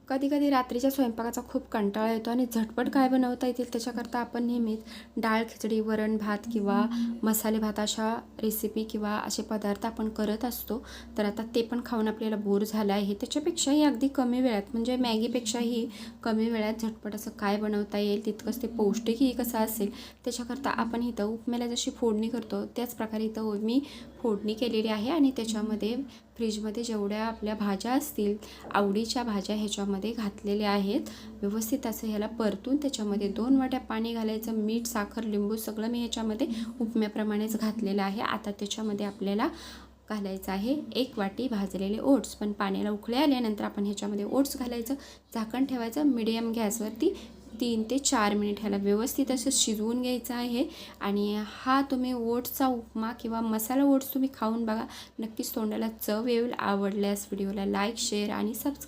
कधी-कधी रात्रीच्या स्वयंपाकाचा खूप कंटाळा येतो आणि झटपट काय बनवता येतील त्याच्याकरता आपण नेहमीच डाळ खिचडी, वरण भात किंवा मसाले भात अशा रेसिपी किंवा असे पदार्थ आपण करत असतो. तर आता ते पण खाऊन आपल्याला बोर झालं आहे. त्याच्यापेक्षाही अगदी कमी वेळात म्हणजे मॅगीपेक्षाही कमी वेळात झटपट असं काय बनवता येईल, तितकंच ते पौष्टिकही कसं असेल त्याच्याकरता आपण इथं उपम्याला जशी फोडणी करतो त्याच प्रकारे इथं मी फोडणी केलेली आहे आणि त्याच्यामध्ये फ्रीजमध्ये जेवढ्या आपल्या भाज्या असतील आवडीच्या भाज्या ह्याच्यामध्ये घातलेल्या आहेत. व्यवस्थित असं ह्याला परतून त्याच्यामध्ये 2 वाट्या पाणी घालायचं. मीठ, साखर, लिंबू सगळं मी ह्याच्यामध्ये उपम्याप्रमाणेच घातलेलं आहे. आता त्याच्यामध्ये आपल्याला घालायचं आहे 1 वाटी भाजलेले ओट्स. पण पाण्याला उकळी आल्यानंतर आपण ह्याच्यामध्ये ओट्स घालायचं, झाकण ठेवायचं, मीडियम गॅसवरती 3 ते 4 मिनिट ह्याला व्यवस्थित असं शिजवून घ्यायचं आहे. आणि हा तुम्ही ओट्सचा उपमा किंवा मसाला ओट्स तुम्ही खाऊन बघा, नक्कीच तोंडाला चव येईल. आवडल्यास व्हिडिओला लाईक, शेअर आणि सबस्क्राईब